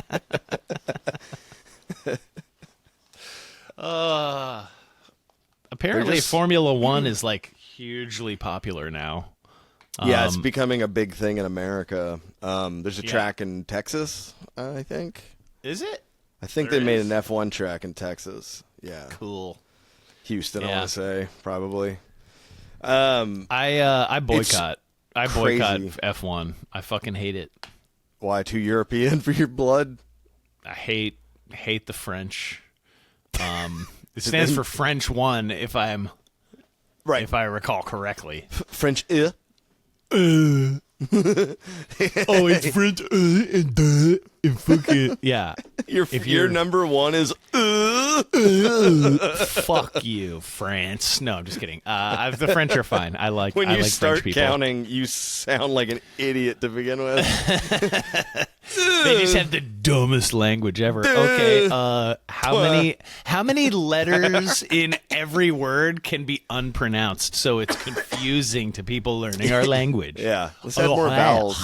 Apparently, just- Formula One is like hugely popular now. Yeah, it's becoming a big thing in America. There's a track in Texas, I think. Is it? I think There they made is? an F1 track in Texas. Yeah. Cool. Houston, I Yeah. want to say, probably. I boycott. I boycott crazy. F1. I fucking hate it. Why, too European for your blood? I hate the French. It stands for French One, if I recall correctly. French, Oh, it's French and fucking yeah. Your you're- number one is Fuck you, France. No, I'm just kidding. The French are fine. I like when I you like start French people. counting, you sound like an idiot to begin with. They just have the dumbest language ever. Okay, how many letters in every word can be unpronounced so it's confusing to people learning our language? Yeah, let's add more vowels.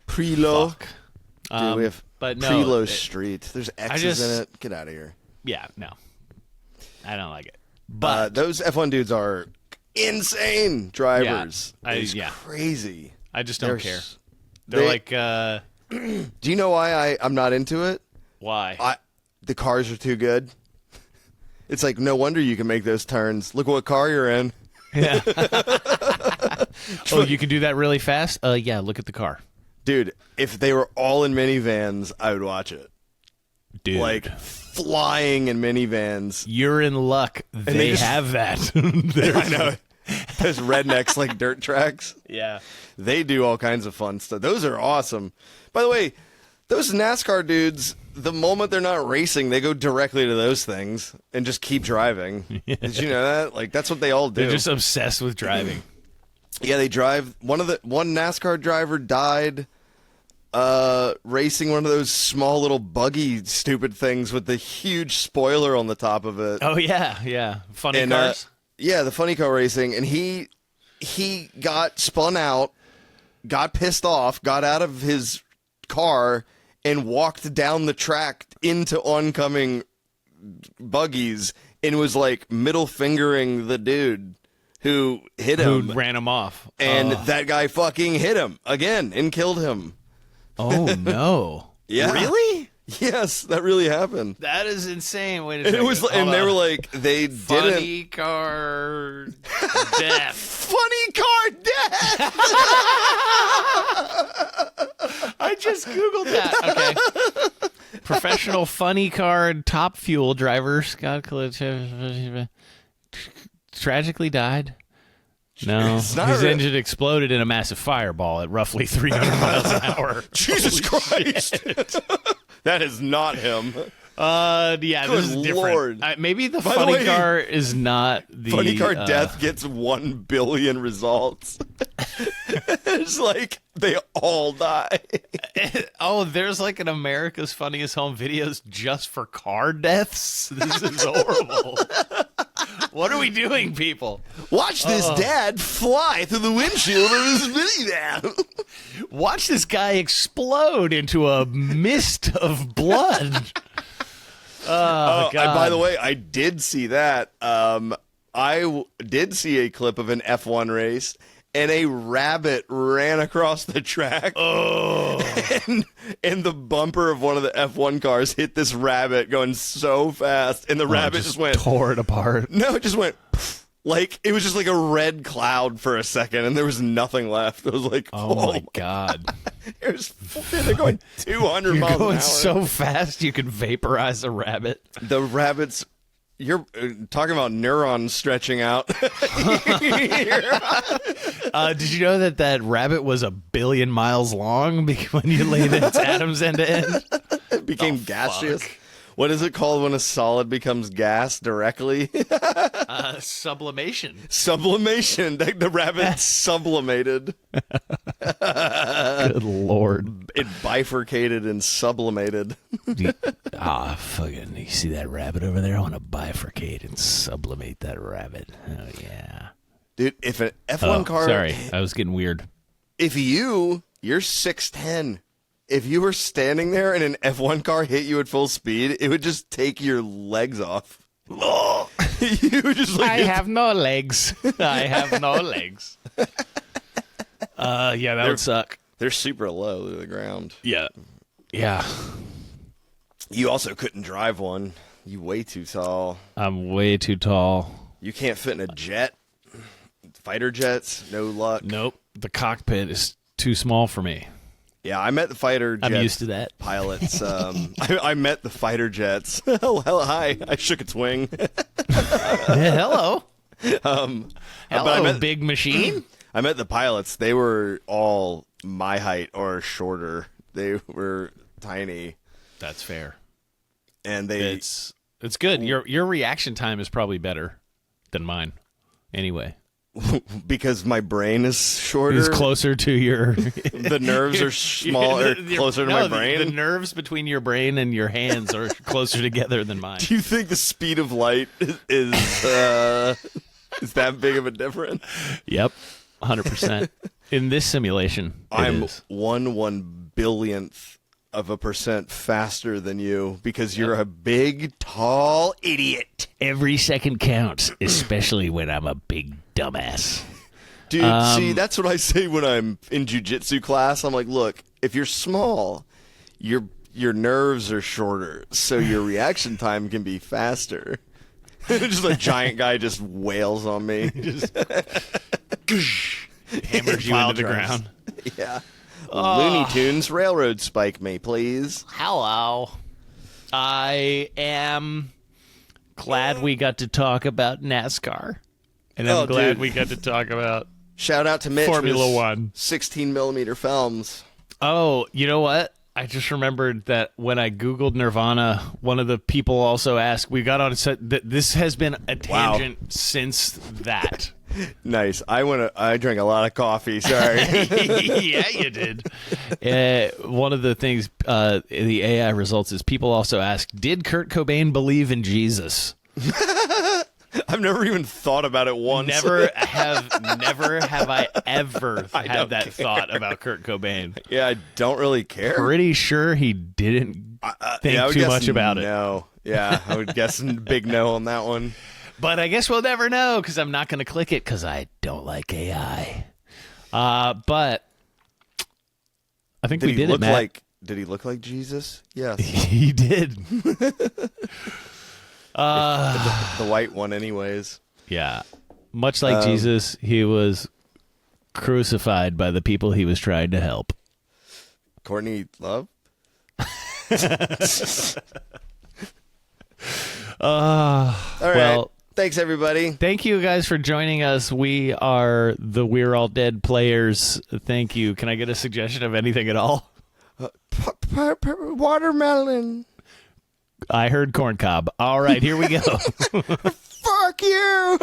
Prelo. Dude, we have but no, Prelo Street. There's X's just- in it. Get out of here. yeah, no. I don't like it. But Those F1 dudes are insane drivers. Yeah, It's yeah. crazy. I just don't They're care. s- They're they- like Do you know why I'm not into it? why? The cars are too good. It's like, no wonder you can make those turns. Look what car you're in. Oh, you can do that really fast? Yeah, look at the car. Dude, if they were all in minivans, I would watch it. Dude. Like, flying in minivans. You're in luck. They just- have that. I know. Those rednecks like dirt tracks. Yeah. They do all kinds of fun stuff. Those are awesome. By the way, those NASCAR dudes, the moment they're not racing, they go directly to those things and just keep driving. Did you know that? Like, that's what they all do. They're just obsessed with driving. Yeah, they drive. One NASCAR driver died racing one of those small little buggy stupid things with the huge spoiler on the top of it. Oh, yeah, yeah. Funny And, cars. yeah, the funny car racing, and he got spun out, got pissed off, got out of his car, and walked down the track into oncoming buggies, and was like middle fingering the dude who hit him, Who ran him off. and that guy fucking hit him again and killed him. Oh, no. Yeah, Really? Yes, that really happened. That is insane. Wait a And second. it was, and they were like, they didn't. Funny car death. Funny car death. I just Googled that. Okay. Professional funny car top fuel driver Scott tragically died. No, It's not his re- engine exploded in a massive fireball at roughly 300 miles an hour. Jesus Christ. That is not him. Yeah, Good this is different. Lord. Maybe the By the funny way, car is not the Funny car death gets 1 billion results. It's like they all die. Oh, there's like an America's Funniest Home Videos just for car deaths. This is horrible. What are we doing, people? Watch this dad fly through the windshield of his minivan. Watch this guy explode into a mist of blood. Oh, God. And by the way, I did see that. Did see a clip of an F1 race, and a rabbit ran across the track. Oh. And the bumper of one of the F1 cars hit this rabbit going so fast, and the rabbit just went... tore it apart. No, it just went... Like, it was just like a red cloud for a second, and there was nothing left. It was like, Oh, my God. It was, they're going 200 You're miles an going hour. so fast you can vaporize a rabbit. The rabbits... You're talking about neurons stretching out. Did you know that rabbit was 1 billion miles long when you laid its atoms end to end? It became gaseous. fuck. What is it called when a solid becomes gas directly? Sublimation. Sublimation. The rabbit sublimated. Good Lord. It bifurcated and sublimated. Fucking, you see that rabbit over there? I want to bifurcate and sublimate that rabbit. Oh, yeah. Dude, if an F1 car... Sorry, I was getting weird. If you're 6'10", if you were standing there and an F1 car hit you at full speed, it would just take your legs off. You would just like... I have no legs. I have no legs. Yeah, that would suck. They're super low to the ground. Yeah. Yeah. You also couldn't drive one. You way too tall. I'm way too tall. You can't fit in a jet. Fighter jets, no luck. Nope. The cockpit is too small for me. Yeah, I met the fighter jet I'm used to that. pilots. I met the fighter jets. Oh, hell, hi. I shook its wing. Hello. Hello, Hello, big machine. I met the pilots. They were all my height or shorter. They were tiny. That's fair. And It's good. Your reaction time is probably better than mine. Anyway. because my brain is shorter. It's closer to your... The nerves are smaller, closer to my brain. The nerves between your brain and your hands are closer together than mine. Do you think the speed of light is that big of a difference? Yep, 100%. In this simulation, I'm is. 1/1 billionth of a percent faster than you because you're a big, tall idiot. Every second counts, especially when I'm a big dumbass. Dude, see, that's what I say when I'm in jiu-jitsu class. I'm like, look, if you're small, your nerves are shorter, so your reaction time can be faster. Just a giant guy just wails on me. Just Hammers you into the ground. Yeah. Looney Tunes, railroad spike me, please. Hello. I am glad we got to talk about NASCAR. And I'm glad dude. we got to talk about... Shout out to Mitch. Formula with One. 16mm films. Oh, you know what? I just remembered that when I Googled Nirvana, one of the people also asked, we got on set that this has been a tangent since that. Nice. I drank a lot of coffee. Sorry. Yeah, you did. One of the things the AI results is people also ask, did Kurt Cobain believe in Jesus? I've never even thought about it once. Never have I ever had that thought about Kurt Cobain. Yeah, I don't really care. Pretty sure he didn't think I would too guess much about it. No. Yeah, I would guess big no on that one. But I guess we'll never know because I'm not going to click it because I don't like AI. But I think we did it, Matt. Did he look like Jesus? Yes. He did. The white one anyways. Yeah. Much like Jesus, he was crucified by the people he was trying to help. Courtney Love? All right. Well, thanks everybody. thank you guys for joining us. We are the We're All Dead players. Thank you. Can I get a suggestion of anything at all? Watermelon. I heard corn cob. All right, here we go. Fuck you.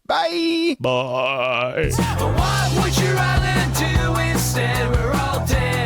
Bye. Bye. What would your island do instead? We're all dead.